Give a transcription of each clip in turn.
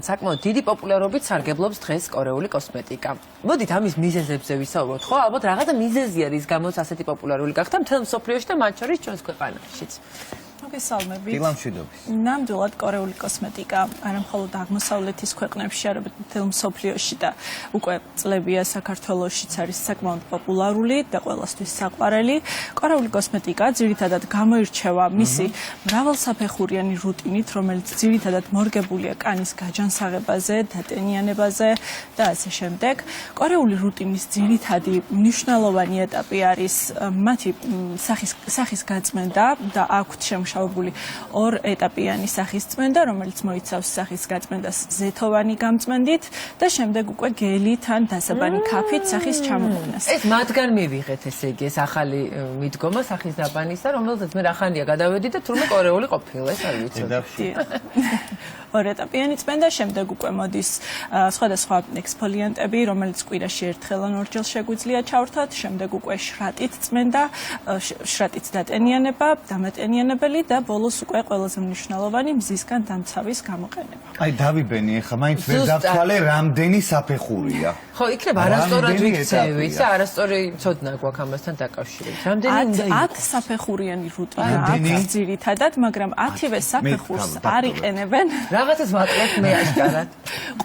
საკმაოდ დიდი პოპულარობით სარგებლობს დღეს კორეული კოსმეტიკა. მოდით ამის მიზეზებზე ვისაუბროთ, ხო? ალბათ რაღაცა მიზეზი არის, გამოც ასეთი პოპულარული გახდა მთელ მსოფლიოში და მათ შორის ჩვენს ქვეყანაშიც. მოგესალმებით. ნამდვილად კორეული კოსმეტიკა არა მხოლოდ აღმოსავლეთის ქვეყნებში, არამედ მთელ მსოფლიოში და უკვე წლებია საქართველოშიც არის საკმაოდ პოპულარული და ყველასთვის საყვარელი. კორეული კოსმეტიკა ძირითადად გამოირჩევა მისი მრავალსაფეხურიანი რუტინით, რომელიც ძირითადად მორგებულია კანის გაჯანსაღებაზე, დატენიანებაზე და ასე შემდეგ. კორეული რუტინის ძირითადი მნიშვნელოვანი ეტაპი არის მათი სახის გაწმენდა და აქვთ შემუშავებული ორ ეტაპიანი სახის წმენდა, რომელიც მოიცავს სახის გაწმენდას ზეთოვანი გამწმენდით და შემდეგ უკვე გელით ან დასაბანი ქაფით სახის ჩამოყენას. ეს მათგან მივიღეთ, ესე იგი, ეს ახალი მიდგომა სახის დაბანისა, რომელზეც მე ახალია გადავედი და თურმე კორეული ყოფილა, ეს არ ვიცოდი. ორ ეტაპიანი წმენდა, შემდეგ უკვე მოდის სხვადასხვა ექსფოლიანტები, რომელიც კვირაში ერთხელ ან ორჯერ შეგვიძლია ჩავრთოთ, შემდეგ უკვე შრატით წმენდა, შრატით დატენიანება, დამატენიანებელი და ბოლოს უკვე ყველაზე მნიშვნელოვანი მზისგან დამცავის გამოყენება. აი დავიბენი ახლა, მაინც ვერ დავთვალე რამდენი საფეხურია. ხო, იქნება არასწორად ვიქცევით და არასწორი ცოდნა გვაქვს ამასთან დაკავშირებით. რამდენი უნდა იყოს? 10 საფეხურიანი რუტინა აქვს ძირითადად, მაგრამ 10-ვე საფეხურს არ იყენებენ. რაღაცას ვაკლებთ მე აშკარად.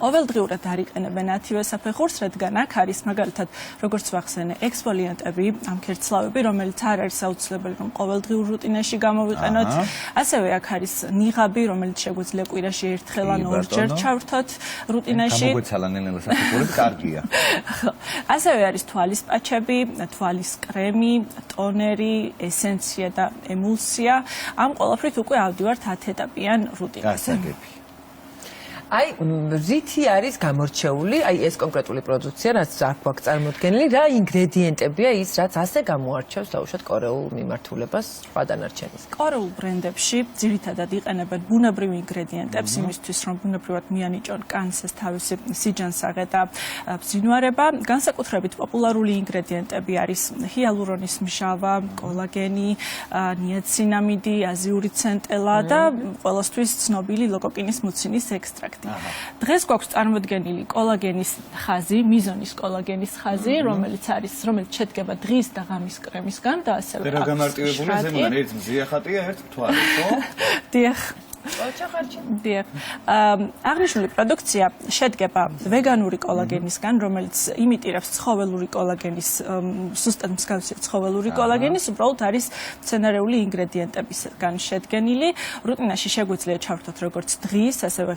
ყოველდღიურად არ იყენებენ 10-ვე საფეხურს, რადგან აქ არის მაგალითად, როგორც ვახსენე, ექსფოლიანტები, ამქერცლავები, რომელიც არ არის აუცილებელი, რომ ყოველდღიურ რუტინაში გამოვიყენოთ. ასევე აქ არის ნიღაბი, რომელიც შეგვიძლია კვირაში ერთხელ ან ორჯერ ჩავრთოთ რუტინაში. გამოგვეცალა ნელ-ნელა საფეხურები, კარგია. ასევე არის თვალის პაჩები, თვალის კრემი, ტონერი, ესენცია და ემულსია. ამ ყველაფრით უკვე ავდივართ 10 ეტაპიან რუტინაზე. აი, რითი არის გამორჩეული, აი ეს კონკრეტული პროდუქცია, რაც აქ გვაქვს წარმოდგენილი, რა ინგრედიენტებია ის, რაც ასე გამოარჩევს დაუშვათ კორეულ მიმართულებას სხვა დანარჩენის. კორეულ ბრენდებში ძირითადად იყენებენ ბუნებრივ ინგრედიენტებს იმისთვის, რომ ბუნებრივად მიანიჭონ კანს ეს თავისი სიჯანსაღე და ბზინვარება. განსაკუთრებით პოპულარული ინგრედიენტები არის ჰიალურონის მჟავა, კოლაგენი, ნიაცინამიდი, აზიური ცენტელა და ყველასთვის ცნობილი ლოკოკინის მუცინის ექსტრაქტი. დღეს გვაქვს წარმოდგენილი კოლაგენის ხაზი, მიზონის კოლაგენის ხაზი, რომელიც შედგება დღის და ღამის კრემისგან და ასევე რა გამარტივებული ზემოდან ერთ მზია ხატია, ერთ მთვარე, ხო? დიახ. აღნიშნული პროდუქცია შედგება ვეგანური კოლაგენისგან, რომელიც იმიტირებს ცხოველური კოლაგენის, სუსტად მსგავსი ცხოველური კოლაგენის, უბრალოდ არის მცენარეული ინგრედიენტებისგან შედგენილი. რუტინაში შეგვიძლია ჩავრთოთ როგორც დღის, ასევე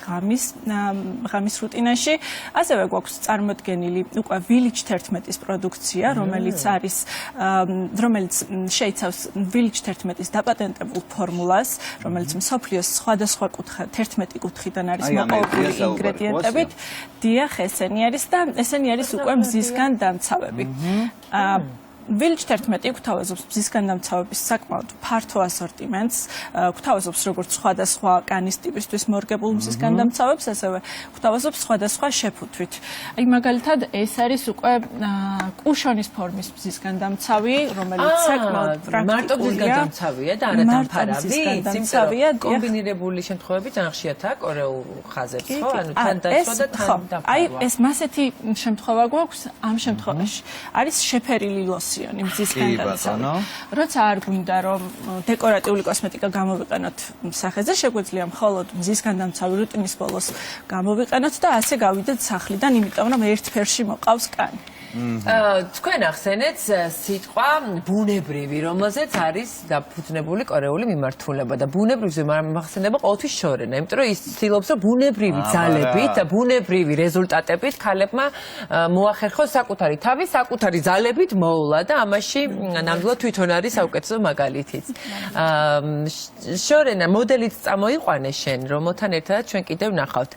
ღამის რუტინაში. ასევე გვაქვს წარმოდგენილი უკვე Village 11-ის პროდუქცია, რომელიც შეიცავს Village 11-ის დაპატენტებულ ფორმულას, რომელიც მსოფლიოს სხვადასხვა 11 კუთხიდან არის მოყოლებული ინგრედიენტებით. დიახ, ესენი არის და ესენი არის უკვე მზისგან დამცავები. Village 11 გვთავაზობს მზისგან დამცავების საკმაოდ ფართო ასორტიმენტს, გვთავაზობს როგორც სხვადასხვა კანის ტიპისთვის მორგებულ მზისგან დამცავებს, ასევე გვთავაზობს სხვადასხვა შეფუთვით. აი მაგალითად ეს არის უკვე კუშონის ფორმის მზისგან დამცავი, რომელიც საკმაოდ პრაქტიკულია. მარტო მზისგან დამცავია და არა დამფარავი, კომბინირებული შემთხვევები ძალიან ხშირია კორეულ ხაზებს, ხო? ანუ თან დაცვა და თან დამფარვა. აი ეს მასეთი შემთხვევა გვაქვს ამ შემთხვევაში. არის შეფერილი ლოსი მზისგან დამცავი. როცა არ გვინდა რომ დეკორატიული კოსმეტიკა გამოვიყენოთ სახეზე, შეგვიძლია მხოლოდ მზისგან დამცავი რუტინის ბოლოს გამოვიყენოთ და ასე გავიდეთ სახლიდან, იმიტომ რომ ერთ ფერში მოყავს კანი. თქვენ ახსენეთ სიტყვა ბუნებრივი, რომელზეც არის დაფუძნებული კორეული მიმართულება და ბუნებრივზე მახსენდება ყოველთვის შორენა, იმიტომ რომ ის ცდილობს რომ ბუნებრივი ძალებით და ბუნებრივი რეზულტატებით ქალებმა მოახერხოს საკუთარი თავი, საკუთარი ძალებით მოულა და ამაში ნამდვილად თვითონ არის საუკეთესო მაგალითიც. შორენა მოდელით წამოიყვანე შენ, რომელთან ერთად ჩვენ კიდევ ნახავთ,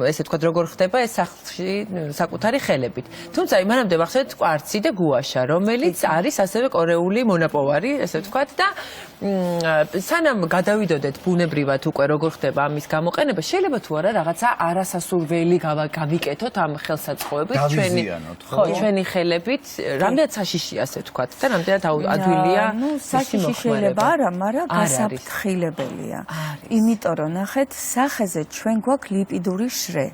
ესე ვთქვათ, როგორ ხდება ეს სახლში საკუთარი ხელებით. თუმცა მანამდე ვახსენეთ კვარცი და გუაშა, რომელიც არის ასევე კორეული მონაპოვარი, ესე ვთქვათ და სანამ გადავიდოდეთ ბუნებრივად უკვე როგორ ხდება ამის გამოყენება, შეიძლება თუ არა რაღაცა არასასურველი გავიკეთოთ ამ ხელსაწყოებით ჩვენი ხელებით, რამდენად საშიშია ასე ვთქვათ და რამდენად ადვილია საშიში შეიძლება არა, მაგრამ გასაფრთხილებელია. იმიტომ რომ ნახეთ, სახეზე ჩვენ გვაქვს ლიპიდური შრე.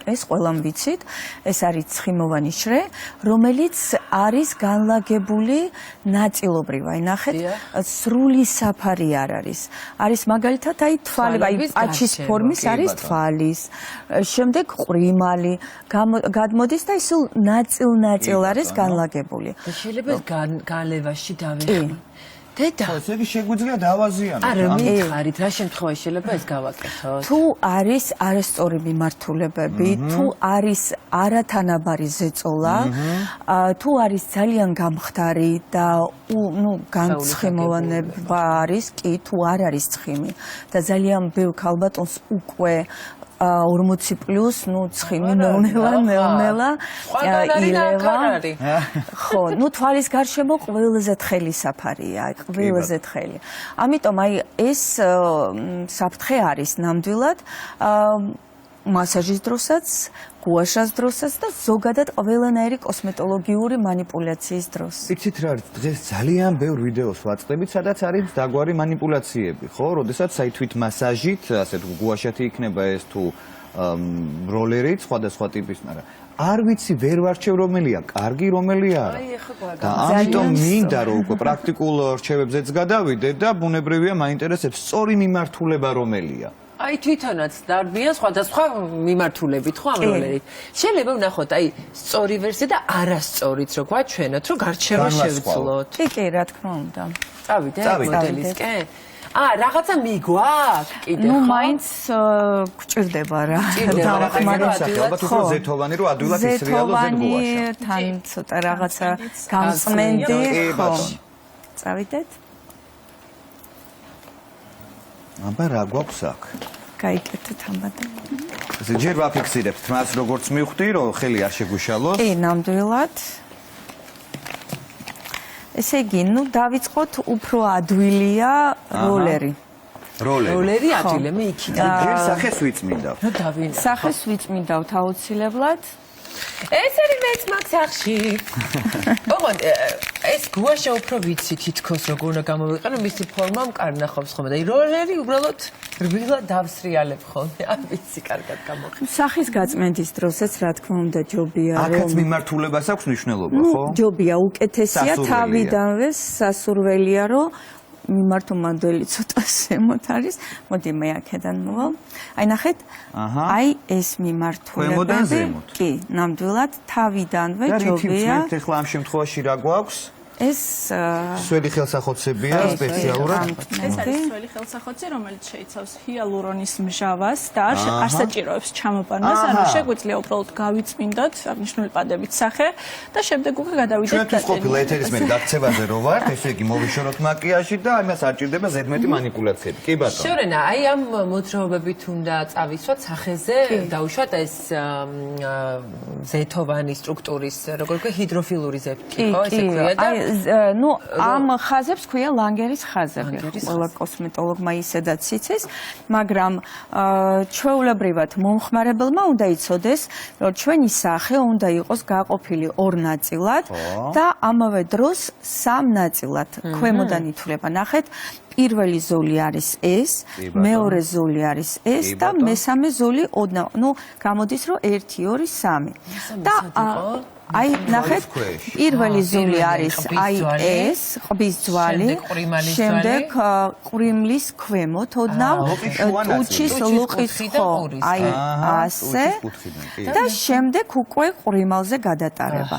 ეს ყველამ ვიცით, ეს არის ცხიმოვანი შრე, რომელიც არის განლაგებული ნაწილობრივ. აი ნახეთ, სრული საფარი არ არის. არის მაგალითად აი თვალი, აი პაჩის ფორმის არის თვალის. შემდეგ ყრიმალი გადმოდის და ისულ ნაწილ-ნაწილ არის განლაგებული. და შეიძლება გალევაში დავეხმო. დედა, ესე იგი შეგვიძლია დავაზიანოთ. არა, მითხარით, რა შემთხვევაში შეიძლება ეს გავაკეთოთ? თუ არის არასწორი მიმართულებები, თუ არის არათანაბარი ზეწოლა, თუ არის ძალიან გამხდარი და განცხიმოვანება არის, კი, თუ არ არის ცხიმი და ძალიან ბევრ ქალბატონს უკვე 40+ ცხიმი ნელ-ნელა ილევა. ხო, თვალის გარშემო ყველაზე თხელი საფარია, ყველაზე თხელი. ამიტომ აი ეს საფრთხე არის ნამდვილად მასაჟის დროსაც, გუაშას დროსაც და ზოგადად ყველანაირი კოსმეტოლოგიური манипуляციის დროს. იცით რა არის, დღეს ძალიან ბევრ ვიდეოს ვაწყდებით, სადაც არის დაგვარი манипуляციები, ხო? როდესაც აი თვით მასაჟით, ასე თუ გუაშათი იქნება ეს თუ როლერით, სხვადასხვა ტიპის, მაგრამ არ ვიცი, ვერ ვარჩევ რომელია, კარგი რომელია არა. და ამიტომ მინდა რომ უკვე პრაქტიკულ რჩევებზეც გადავიდე და ბუნებრივია მაინტერესებს სწორი მიმართულება რომელია. აი თვითონაც დარბიან სხვადასხვა მიმართულებით ხო ამ როლერით. შეიძლება ვნახოთ აი სწორი ვერსია და არასწორიც რო გვაჩვენოთ, რომ გარჩევა შევძლოთ. კი, რა თქმა უნდა. წავიდეთ მოდელისკენ. რაღაცა მიგვაქვს კიდე ხო? მაინც გვჭირდება რა. ალბათ უფრო ზეთოვანი რომ ადვილად ისრიალო ზეთგუაშა. თან ცოტა რაღაცა გამწმენდი ხო. წავიდეთ. აბა რა გვაქვს აქ? გაიკეთეთ ამბადე. ესე ჯერ ვაფიქსირებთ მას როგორც მივხვდი რომ ხელი არ შეგვიშალოს. კი, ნამდვილად. ესე იგი, დავიწყოთ უფრო ადვილია როლერი. როლერი ადვილი, მე იქიდან. ჯერ სახეს ვიწმინდავ. სახეს ვიწმინდავთ აუცილებლად. ეს არის მეც მაგ სახში. ოღონდ ეს გუაშა უფრო ვიცი თითქოს როგორ უნდა გამოვიყენო, მისი ფორმა მკარნახობს ხოლმე და როლერი უბრალოდ რბილად დავსრიალებ ხოლმე. არ ვიცი კარგად გამოხდა. სახის გაწმენდის დროსაც რა თქმა უნდა ჯობია რომ აქაც მიმართულებას აქვს მნიშვნელობა, ხო? ჯობია უკეთესია თავიდანვე სასურველია რომ მიმართო მოდელი ცოტა ზემოთ არის. მოდი მე აქედან მოვალ. აი ნახეთ. აი ეს მიმართულებები. კი, ნამდვილად თავიდანვე ჯობია. და ეხლა ამ შემთხვევაში რა გვაქვს? ეს სველი ხელსახოცებია სპეციალურად. ეს არის სველი ხელსახოცი, რომელიც შეიცავს ჰიალურონის მჟავას და არ საჭიროებს ჩამოპარნას, ანუ შეგვიძლია უბრალოდ გავიწმინდოთ აღნიშნული პადებით სახე და შემდეგ უკვე გადავიდეთ ჩვენთვის ყოფილა ეთერის მე გაქცევაზე რო ვართ, ესე იგი მოვიშოროთ მაკიაჟი და ამას არ ჭირდება ზედმეტი манипуляციები. კი ბატონო. შორენა, აი ამ მოძრაობებით უნდა წავისვათ სახეზე, დავუშვათ ეს ზეთოვანი სტრუქტურის, როგორ ვქო, ჰიდროფილური ზეთი, ხო, ესე ქვია და ამ ხაზებს ქვია ლანგერის ხაზები. ყველა კოსმეტოლოგმა ისედაც იცის, მაგრამ ჩვეულებრივად მომხმარებელმა უნდა იცოდეს, რომ ჩვენი სახე უნდა იყოს გაყოფილი ორ ნაწილად და ამავე დროს სამ ნაწილად. ქვემოდან ითვლება, ნახეთ, პირველი ზოლი არის ეს, მეორე ზოლი არის ეს და მესამე ზოლი ოდნავ, გამოდის რომ 1 2 3. და აი ნახეთ, პირველი ზოლი არის აი ეს, ყბის ძვალი, შემდეგ ყრიმლის ქვემოთ, ოდნავ ტუჩის ლუყის ხო, აი ასე და შემდეგ უკვე ყრიმალზე გადატარება.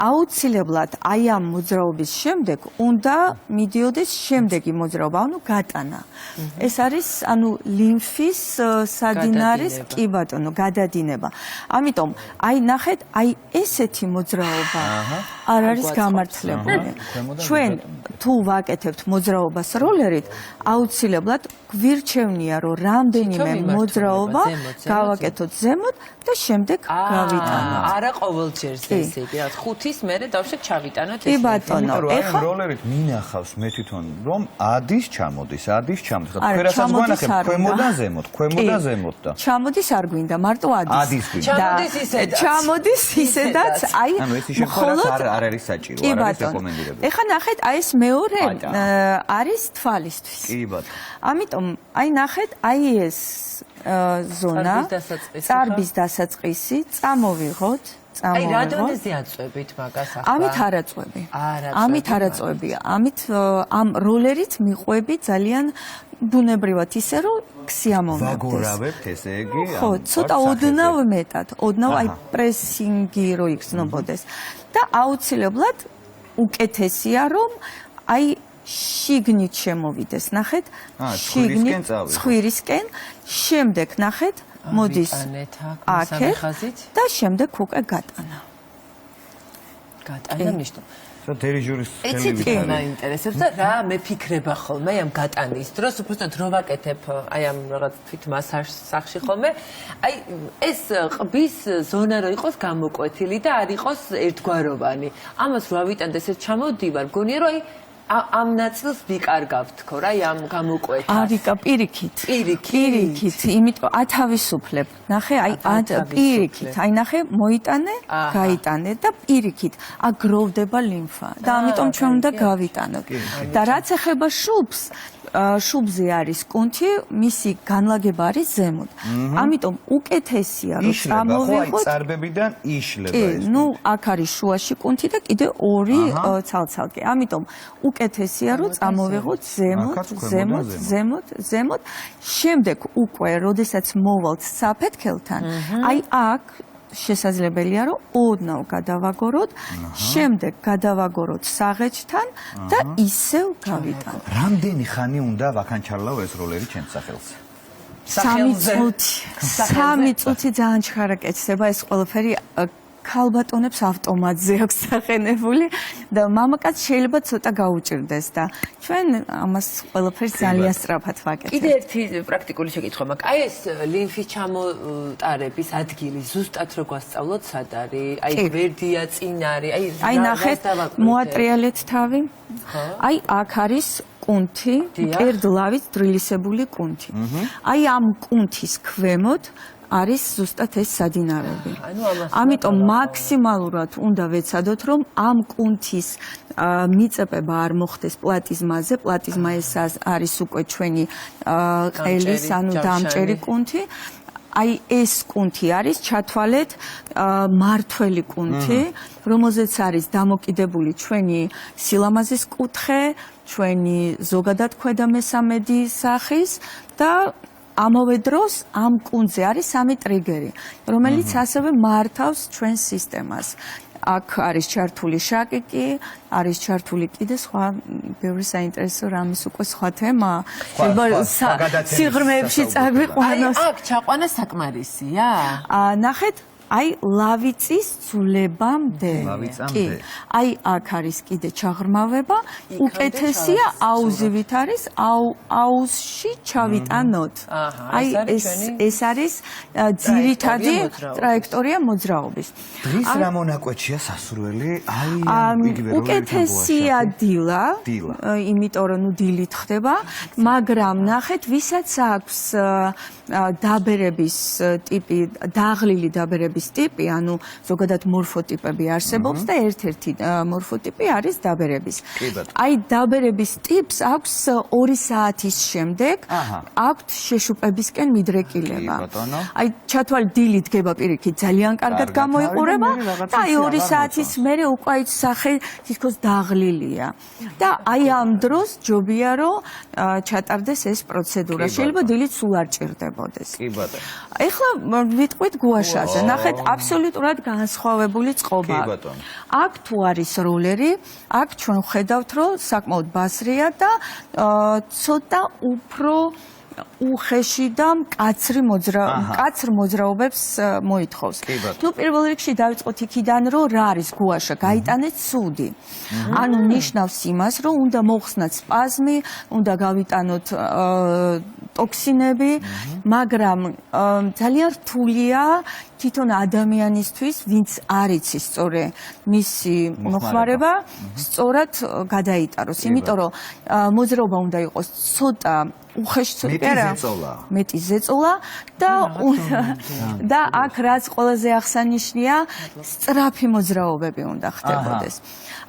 აუცილებლად აი ამ მოძრაობის შემდეგ უნდა მიდიოდეს შემდეგი მოძრაობა, ანუ გატანა. ეს არის ანუ ლიმფის სადინარის კი ბატონო, გადადინება. ამიტომ აი ნახეთ, აი ესეთი მოძრაობა არ არის გამართლებული. ჩვენ თუ ვაკეთებთ მოძრაობას როლერით, აუცილებლად გვირჩევნია, რომ რამდენიმე მოძრაობა გავაკეთოთ ზემოთ და შემდეგ გავიტანოთ. არა ყოველჯერს ესე იგი, რა 5-ის მერე დავშე ჩავიტანოთ კი ბატონო, ეხლა როლერით მინახავს მე თვითონ რომ ადის ჩამოდის. ქვერასაც გვანახებ ქვემოდან ზემოთ, ქვემოდან ზემოთ და ჩამოდის არ გვინდა, მარტო ადის. ჩამოდის ისედაც. ჩამოდის ისედაც, აი ანუ ეს შემთხვევაში არ არის საჭირო, არ არის რეკომენდირებული. ეხლა ნახეთ, აი ეს მეორე არის თვალისთვის. კი ბატონო. ამიტომ აი ნახეთ, აი ეს ზონა წარბის დასაწყისი წამოვიღოთ. აი რა დონეზე აწვევით მაგას ახლა? ამით არ აწვევი. ამით არ აწვევია. ამით ამ როლერით მიყვები ძალიან ბუნებრივად ისე რომ ქსიამოვნებდეს. ვაგორავებთ ესე იგი? ხო, ცოტა ოდნავ მეტად, ოდნავ აი პრესინგი რო იგრძნობოდეს. და აუცილებლად უკეთესია რომ აი შიგნით შემოვიდეს, ნახეთ? შიგნით ცხვირისკენ, შემდეგ ნახეთ მოდის აქეთ და შემდეგ უკვე გატანა. გატანა ნიშნავს. და დირიჟორის ხელით მაინტერესებს და რა მეფიქრება ხოლმე ამ გატანის დროს, უბრალოდ რო ვაკეთებ აი ამ რაღაც თვით მასაჟს სახში ხოლმე, აი ეს ყბის ზონა რო იყოს გამოკვეთილი და არ იყოს ერთგვაროვანი. ამას რო ავიტანდეს ერთ ჩამოდივარ, მგონია რომ აი ამ ნაწილს ვიკარგავ თქო რა, ამ გამოკვეთას. არიკა პირიქით. პირიქით, იმიტომ ათავისუფლებ. ნახე, აი პირიქით. აი ნახე, მოიტანე, გაიტანე და პირიქით აგროვდება ლიმფა. და ამიტომ ჩვენ უნდა გავიტანოთ. და რაც ეხება შუბს, შუბზე არის კუნთი, მისი განლაგება არის ზემოთ. ამიტომ უკეთესია რომ წამოვიღოთ. წარბებიდან იშლება ეს. ნუ აქ არის შუაში კუნთი და კიდე ორი ცალ-ცალკე. ამიტომ უკეთესია რომ წამოვიღოთ ზემოთ. შემდეგ უკვე, როდესაც მოვალთ საფეთქელთან, აი აქ შესაძლებელია რომ ოდნავ გადავაგოროთ, შემდეგ გადავაგოროთ საღეჯთან და ისევ გავიტანოთ. რამდენი ხანი უნდა ვაკანჩარლავ ეს როლერი ჩემს სახელს? 3 წუთი. 3 წუთი ძალიან ჩქარაკეთდება ეს ყველაფერი ქალბატონებს ავტომატზე აქვს სახენებული და მამაკაც შეიძლება ცოტა გაუჭირდეს და ჩვენ ამას ყველაფერს ძალიან სწრაფად ვაკეთებთ. კიდე ერთი პრაქტიკული შეკითხვა მაქვს. აი ეს ლიმფის ჩამოტარების ადგილი ზუსტად რო გვასწავლოთ სად არის? აი გვერდია, წინ არის? აი ნახეთ, მოატრიალეთ თავი. აი აქ არის კუნთი, მკერდლავით დრილისებული კუნთი. აი ამ კუნთის ქვემოთ არის ზუსტად ეს სადინარები. ამიტომ მაქსიმალურად უნდა ვეცადოთ, რომ ამ კუნთის მიწებება არ მოხდეს პლატიზმაზე. პლატიზმა ეს არის უკვე ჩვენი ყელის, ანუ დამჭერი კუნთი. აი ეს კუნთი არის ჩათვალეთ მართველი კუნთი, რომელზეც არის დამოკიდებული ჩვენი სილამაზის კუთხე, ჩვენი ზოგადად ქვედამესამედი სახის და ამავე დროს ამ კუნძზე არის 3 ტრიგერი, რომელიც ასევე მართავს ჩვენ სისტემას. აქ არის ჩართული შაკიკი, არის ჩართული კიდე სხვა ბევრი საინტერესო რამის უკვე სხვა თემა. სიღრმეებში წაგვიყვანოს. აი აქ ჩაყვანა საკმარისია? ნახეთ, აი ლავიწის ძულებამდე. კი. აი აქ არის კიდე ჩაღრმავება, უკეთესია აუზივით არის აუზში ჩავიტანოთ. აი ეს არის ძირითადი ტრაექტორია მოძრაობის. დღის რა მონაკვეთია სასურველი? აი იგივე უკეთესია დილა, იმიტომ რომ ნუ დილით ხდება, მაგრამ ნახეთ, ვისაც აქვს დაბერების ტიპი, დაღლილი დაბერების ტიპი, ანუ ზოგადად მორფოტიპები არსებობს და ერთ-ერთი მორფოტიპი არის დაბერების. აი დაბერების ტიპს აქვს 2 საათის შემდეგ აქვთ შეშუპებისკენ მიდრეკილება. აი ჩათვალ დილით დგება პირიქით ძალიან კარგად გამოიყურება და აი 2 საათის მერე უკვე სახე თითქოს დაღლილია. და აი ამ დროს ჯობია რომ ჩატარდეს ეს პროცედურა. შეიძლება დილით სულ არ ჭირდებოდეს. კი ბატონო. ეხლა ვიტყვით გუაშაზე. ნახეთ ნახეთ, აბსოლუტურად განსხვავებული წყობა. კი, ბატონო. აქ თუ არის როლერი, აქ ჩვენ ხედავთ, რომ საკმაოდ ბასრია და ცოტა უფრო უხეში და მკაცრ მოძრაობებს მოითხოვს. თუ პირველ რიგში დავიწყოთ იქიდან, რომ რა არის გუაშა, გაიტანეთ ცუდი. ანუ ნიშნავს იმას, რომ უნდა მოხსნათ სპაზმი, უნდა გავიტანოთ ტოქსინები, მაგრამ ძალიან რთულია თვითონ ადამიანისთვის, ვინც არ იცის სწორე მისი მოხმარება, სწორად გადაიტაროს, იმიტომ რომ მოძრაობა უნდა იყოს ცოტა უხეში მეტი ზეწოლა და აქ რაც ყველაზე აღსანიშნია, სწრაფი მოძრაობები უნდა ხდებოდეს.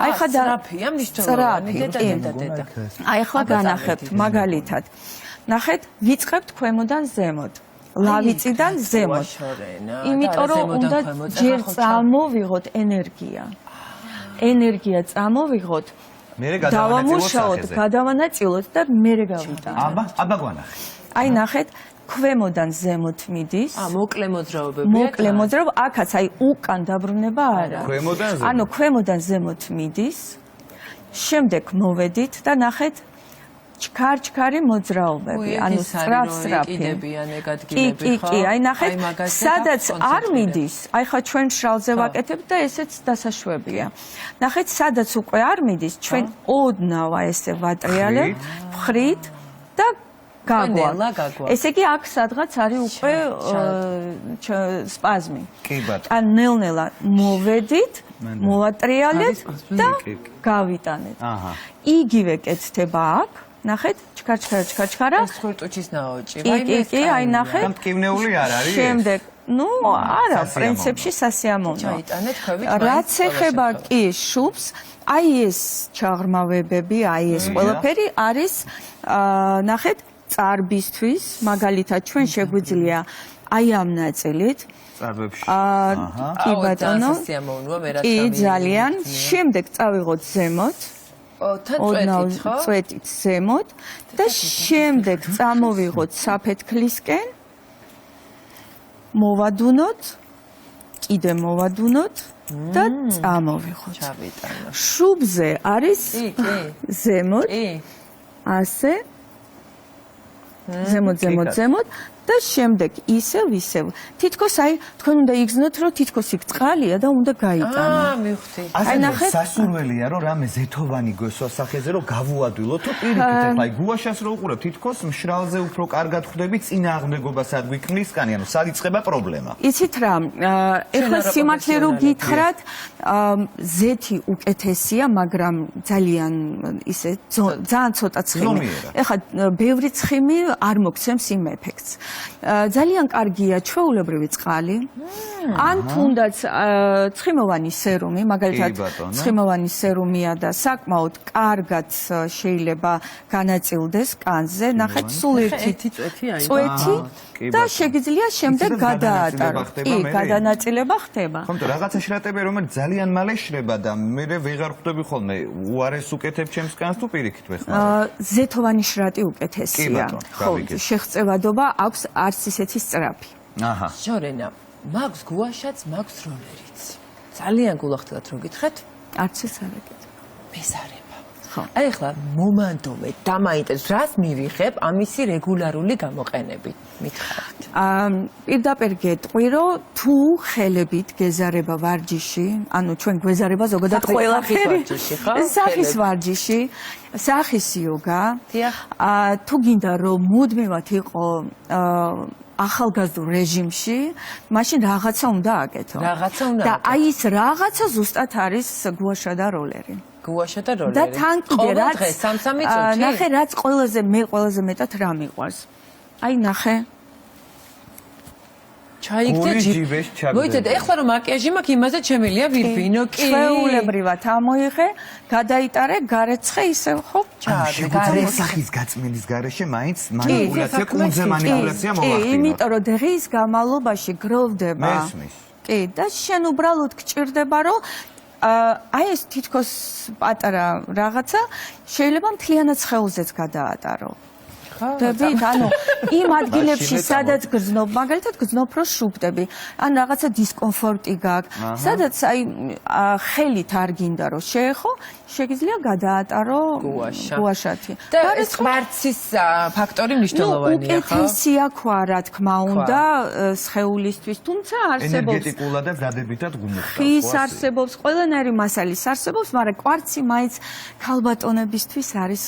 აი ხა სწრაფია მნიშვნელოვანი და. აი ხა განახებთ მაგალითად. ნახეთ, ვიწყებთ ქვემოდან ზემოთ. ლავიწიდან ზემოთ. იმიტომ რომ უნდა ჯერ წამოვიღოთ ენერგია. ენერგია წამოვიღოთ. დავამუშაოთ, გადავანაწილოთ და მერე გავიტანოთ. აბა გვანახეთ. აი ნახეთ, ქვემოდან ზემოთ მიდის. მოკლე მოძრაობები. მოკლე მოძრაობა, აქაც აი უკან დაბრუნება არა. ქვემოდან ზემოთ. ანუ ქვემოდან ზემოთ მიდის. შემდეგ მოვედით და ნახეთ ჩქარ-ჩქარი მოძრაობები, ანუ სწრაფ-სწრაფი. კი, აი ნახეთ, სადაც არ მიდის, აი ხა ჩვენ მშრალზე ვაკეთებთ და ესეც დასაშვებია. ნახეთ, სადაც უკვე არ მიდის, ჩვენ ოდნავ ესე ვატრიალებთ, ვხრით და გაგვა. ესე იგი აქ სადღაც არის უკვე სპაზმი. კი ბატონო. ან ნელ-ნელა მოვედით, მოვატრიალებთ და გავიტანეთ. იგივე კეთდება აქ. ნახეთ, ჩქარ-ჩქარა. ეს ხურტუჩის ნაოჭი. კი, აი ნახეთ. დამტკივნეული არ არის? შემდეგ, ნუ არა, პრინციპში სასიამოვნო. ჩაიტანეთ ქვევით. რაც ეხება კი შუბს, აი ეს ჩაღრმავებები, აი ეს ყველაფერი არის ნახეთ, წარბისთვის, მაგალითად ჩვენ შეგვიძლია აი ამ ნაწილით წარბებში. კი ბატონო. კი ძალიან. შემდეგ წავიღოთ ზემოთ. წვეთით ზემოთ და შემდეგ წამოვიღოთ საფეთქლისკენ, მოვადუნოთ, კიდე მოვადუნოთ და წამოვიღოთ. შუბზე არის ზემოთ, ასე, ზემოთ და შემდეგ ისევ. თითქოს აი თქვენ უნდა იგრძნოთ, რომ თითქოს იქ წყალია და უნდა გაიტანო. მივხვდი. აი ნახეთ, სასურველია რომ რამე ზეთოვანი გვესვას სახეზე რომ გავუადვილოთ, თუ პირიქით ახლა აი გუაშას რო უყურებ, თითქოს მშრალზე უფრო კარგად ხვდები წინააღმდეგობა სად გვიქმნისკანი, ანუ სად იწყება პრობლემა. იცით რა, ეხლა სიმართლე რო გითხრათ, ზეთი უკეთესია, მაგრამ ძალიან ისე ძალიან ცოტა ცხიმი. ეხლა ბევრი ცხიმი არ მოგცემს იმ ეფექტს. ძალიან კარგია ჩვეულებრივი წყალი. ან თუნდაც ცხიმოვანი სერუმი, მაგალითად ცხიმოვანი სერუმია და საკმაოდ კარგად შეიძლება განაწილდეს კანზე. ნახეთ, სულ ერთი წვეთი და შეგიძლია შემდეგ გადაატარო. კი, გადანაწილება ხდება. ხომ რაღაცა შრატები რომელიც ძალიან მალე შრება და მე ვეღარ ხვდები ხოლმე უარეს უკეთებ ჩემს კანს თუ პირიქით ვეხმარებ. ზეთოვანი შრატი უკეთესია. ხო, შეღწევადობა აქვს არც ისეთი სწრაფი. აჰა. ჟორენა, მაქვს გუაშაც, მაქვს როლერიც. ძალიან გულახდილად რო გითხრათ, არც ეს არ ეკეთება. მეზარება. ხო. აი ახლა მომანდოვე დამაინტერესებს, რას მივიღებ ამისი რეგულარული გამოყენებით? მითხარით. პირდაპირ გეტყვი, რომ თუ ხელებით გეზარება ვარჯიში, ანუ ჩვენ გვეზარება ზოგადად ყველაფერი, სახის ვარჯიში, სახის იოგა, თუ გინდა რომ მუდმივად იყო ახალგაზრდულ რეჟიმში, მაშინ რაღაცა უნდა აკეთო. და აი ეს რაღაცა ზუსტად არის გუაშა და როლერი. გუაშა და როლერი. და თან კიდე რაც სამსამი წუთი. ნახე, რაც ყველაზე მეტად რა მიყვარს. აი ნახე. ჩაიგდე მოიცეთ, ეხლა რომ მაკიაჟი მაქვს, იმაზე შემილია ვირბინო კი. ჩვეულებრივად ამოიღე, გადაიტარე, გარეცხე ისევ ხო? შეგვიძლია სახის გაწმენდის გარეშე მაინც მანიპულაცია, კუნძზე მანიპულაცია მოვახდინოთ. იმიტომ რომ დღის განმავლობაში გროვდება. მესმის. კი, და შენ უბრალოდ გჭირდება, რომ აი ეს თითქოს პატარა რაღაცა შეიძლება მთლიანად სხეულზეც გადაატარო. შუბტებით, ანუ იმ ადგილებში, სადაც გრძნობ, მაგალითად გრძნობ რო შუბტები, ან რაღაცა დისკომფორტი გაქვს, სადაც აი ხელით არ გინდა რომ შეეხო, შეგიძლია გადაატარო გუაშათი. და ეს კვარცის ფაქტორი მნიშვნელოვანია, ხო? უკეთესია ქვა, რა თქმა უნდა, სხეულისთვის, თუმცა არსებობს ენერგეტიკულად და დადებითად გუმოხდა. ხის არსებობს, ყველანაირი მასალის არსებობს, მაგრამ კვარცი მაინც ქალბატონებისთვის არის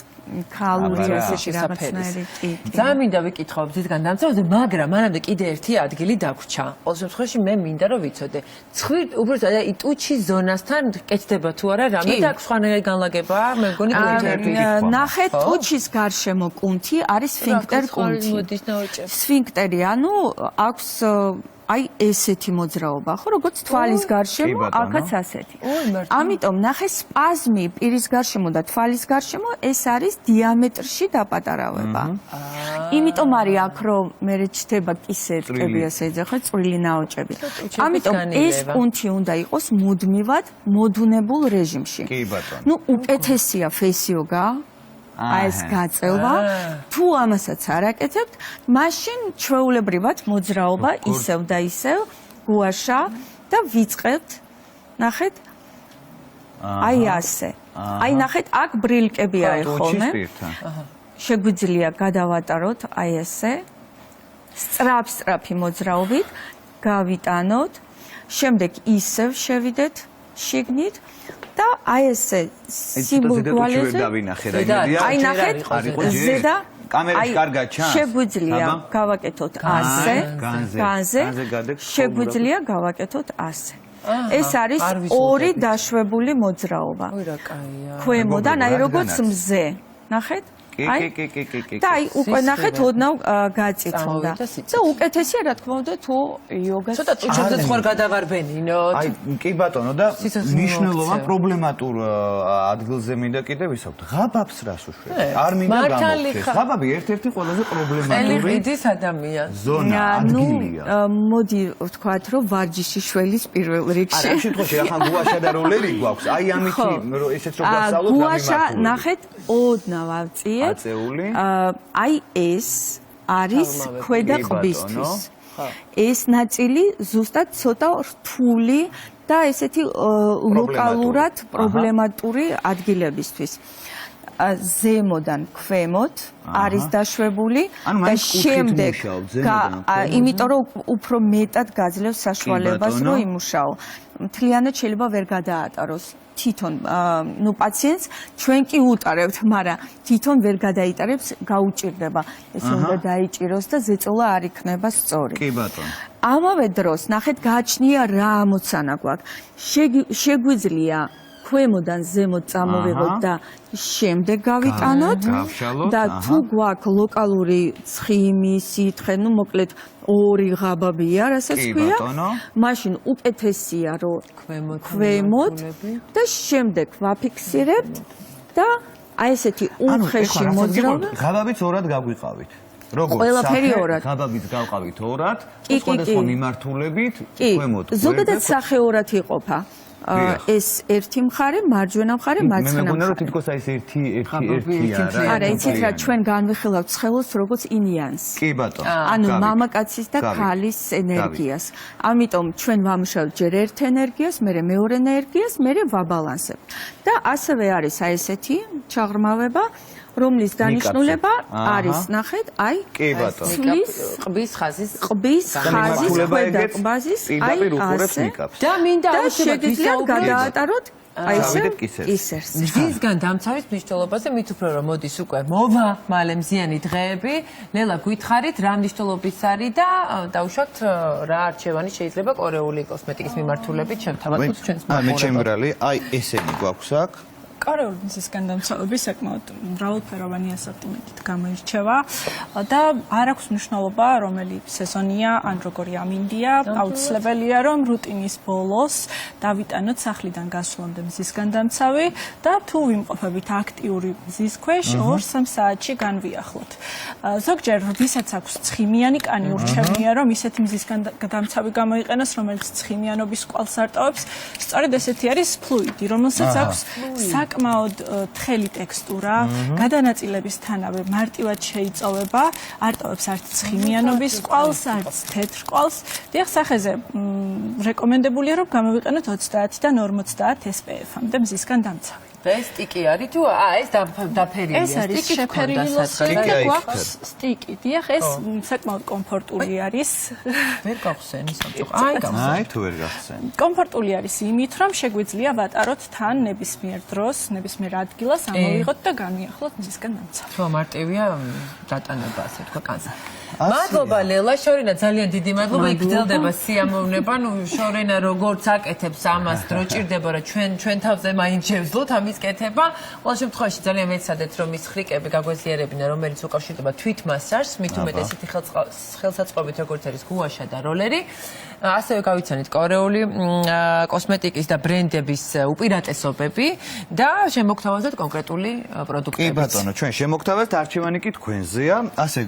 ქალური ასეთი რაღაცნაირი ტიპი. ძალიან მინდა ვიკითხო ბრძისგან დამცავზე, მაგრამ მანამდე კიდე ერთი ადგილი დაგვრჩა. ყოველ შემთხვევაში მე მინდა რომ ვიცოდე. ცხვირ უბრალოდ აი ტუჩის ზონასთან კეთდება თუ არა რამე და სხვანაირი განლაგებაა? მე მგონი ნახეთ ტუჩის გარშემო კუნთი არის სფინქტერ კუნთი. სფინქტერი, ანუ აქვს აი ესეთი მოძრაობა, ხო, როგორც თვალის გარშემო, აქაც ასეთი. ამიტომ ნახე სპაზმი პირის გარშემო და თვალის გარშემო ეს არის დიამეტრში დაპატარავება. იმიტომ არის აქ რომ მე ჩდება კისერ ტკები ასე ეძახა წვრილი ნაოჭები. ამიტომ ეს კუნთი უნდა იყოს მუდმივად მოდუნებულ რეჟიმში. კი ბატონო. ნუ უკეთესია ფესიოგა აი ეს გაწევა თუ ამასაც არ აკეთებთ მაშინ ჩვეულებრივად მოძრაობა ისევ და ისევ გუაშა და ვიწყებთ ნახეთ აი ასე აი ნახეთ აქ ბრილკები არის ხოლმე შეგვიძლია გადავატაროთ აი ესე სწრაფი მოძრაობით გავიტანოთ შემდეგ ისევ შევიდეთ შიგნით და აი ესე სიმბოლიზაციაზე აი ნახეთ ზედა კამერაში კარგად ჩანს შეგვიძლია გავაკეთოთ ასე განზე შეგვიძლია გავაკეთოთ ასე ეს არის ორი დაშვებული მოძრაობა ოი რა კაია ქვემოდან აი როგორც მზე ნახეთ და აი უკვე ნახეთ ოდნავ გაწითონდა და უკეთესია რა თქმა უნდა თუ იოგას ცოტა ტუჩებზე ხوار გადავარბენინოთ აი კი ბატონო და მნიშვნელოვან პრობლემატურ ადგილზე მინდა კიდე ვისაუბროთ ღაბაბს რას უშვებს არ მინდა გამოვხდეს ღაბაბი ერთ-ერთი ყველაზე პრობლემატური ელიდის ადამიანს ზონა ადგილია მოდი ვთქვათ რომ ვარჯიში შველის პირველ რიგში ამ შემთხვევაში ახლა გუაშა და როლერი გვაქვს აი ამით ესეც რო გასწავლოთ გუაშა ნახეთ ოდნავ ავწიე აი ეს არის ქვედა ყბისთვის. ეს ნაწილი ზუსტად ცოტა რთული და ესეთი ლოკალურად პრობლემატური ადგილებისთვის. ზემოდან ქვემოთ არის დაშვებული და შემდეგ იმიტომ რომ უფრო მეტად გაძლევს საშუალებას რომ იმუშაო. მთლიანად შეიძლება ვერ გადაატაროს. თვითონ ნუ პაციენტს ჩვენ კი უტარებთ, მაგრამ თვითონ ვერ გადაიტარებს, გაუჭირდება. ეს უნდა დაიჭიროს და ზეწოლა არ იქნება სწორი. კი ბატონო. ამავე დროს ნახეთ გააჩნია რა ამოცანა გვაქვს. შეგვიძლია ქვემოდან ზემოთ წამოვიღოთ და შემდეგ გავიტანოთ და თუ გვაქვს ლოკალური ცხიმი, სითხე, ნუ მოკლედ ორი ღაბაბია, რასაც ქვია, მაშინ უკეთესია რომ ქვემოთ და შემდეგ ვაფიქსირებთ და აი ესეთი უხეში მოძრაობა ღაბაბიც ორად გაგვიყავით. როგორც ყველაფერი ორად. ღაბაბიც გავყავით ორად, სხვადასხვა მიმართულებით, ქვემოთ. ზოგადად სახეორად იყოფა. ეს ერთი მხარე, მარჯვენა მხარე, მარცხენა მხარე. მე მგონია რომ თითქოს აი ეს ერთია რა. არა, იცით რა, ჩვენ განვიხილავთ სხეულს როგორც ინიანს. კი ბატონო. ანუ მამაკაცის და ქალის ენერგიას. ამიტომ ჩვენ ვამუშავებთ ჯერ ერთ ენერგიას, მერე მეორე ენერგიას, მერე ვაბალანსებთ. და ასევე არის აი ესეთი ჩაღრმავება რომლის დანიშნულება არის ნახეთ აი ყბის ხაზის ქვედა ყბაზის აი ასე და მინდა შეგიძლიათ გადაატაროთ აი ესე კისერს მზისგან დამცავის მნიშვნელობაზე მით უფრო რომ მოდის უკვე მოვა მალე მზიანი დღეები ლელა გითხარით რა მნიშვნელობის არის და დავუშვათ რა არჩევანი შეიძლება კორეული კოსმეტიკის მიმართულებით შევთავაზოთ ჩვენს მე ჩემბრალი აი ესენი გვაქვს აქ კორეული მზისგან დამცავები საკმაოდ მრავალფეროვანი ასორტიმენტით გამოირჩევა და არ აქვს მნიშვნელობა რომელი სეზონია ან როგორი ამინდია აუცილებელია რომ რუტინის ბოლოს დავიტანოთ სახლიდან გასვლამდე მზისგან დამცავი და თუ ვიმყოფებით აქტიური მზის ქვეშ 2-3 საათში განვიახლოთ ზოგჯერ ვისაც აქვს ცხიმიანი კანი ურჩევნია რომ ისეთი მზისგან დამცავი გამოიყენოს რომელიც ცხიმიანობის კვალს არტოვებს სწორედ ესეთი არის ფლუიდი რომელსაც აქვს საკმაოდ თხელი ტექსტურა, გადანაწილებისთანავე მარტივად შეიწოვება, არ ტოვებს არც ცხიმიანობის ყვალს, არც თეთრ ყვალს. დიახ, სახეზე რეკომენდებულია რომ გამოვიყენოთ 30-დან 50 SPF-მდე მზისგან დამცავი. ეს სტიკი არის თუ ეს დაფერილია ეს არის შეფერილი ლოსიონი და გვაქვს სტიკი. დიახ, ეს საკმაოდ კომფორტული არის. ვერ გავხსენი სამწუხ. აი თუ ვერ გახსენ. კომფორტული არის იმით, რომ შეგვიძლია ვატაროთ თან ნებისმიერ დროს, ნებისმიერ ადგილას ამოვიღოთ და განვიახლოთ მზისგან დამცავი. ხო, მარტივია დატანება, ასე თქვა კანს. მადლობა ლელა, შორენა ძალიან დიდი მადლობა. იგრძელდება სიამოვნება. ნუ შორენა როგორც აკეთებს ამას, დრო ჭირდება რა ჩვენ თავზე მაინც შევძლოთ ამის კეთება. ყოველ შემთხვევაში ძალიან მეცადეთ რომ ის ხრიკები გაგვეზიარებინა, რომელიც უკავშირდება თვით მასაჟს, მით უმეტეს ისეთი ხელსაწყობით როგორც არის გუაშა და როლერი. ასევე გავიცანით კორეული კოსმეტიკის და ბრენდების უპირატესობები და შემოგთავაზეთ კონკრეტული პროდუქტები. კი ბატონო, ჩვენ შემოგთავაზეთ, არჩევანი კი თქვენზეა. ასე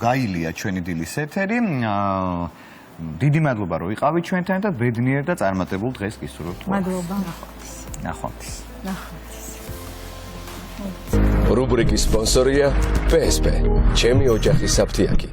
გაილია ჩვენი დილის ეთერი. დიდი მადლობა რომ იყავით ჩვენთან და ბედნიერ და წარმატებულ დღეს გისურვებთ. მადლობა. ნახვამდის. რუბრიკის სპონსორია PSP. ჩემი ოჯახის საფთიაკი.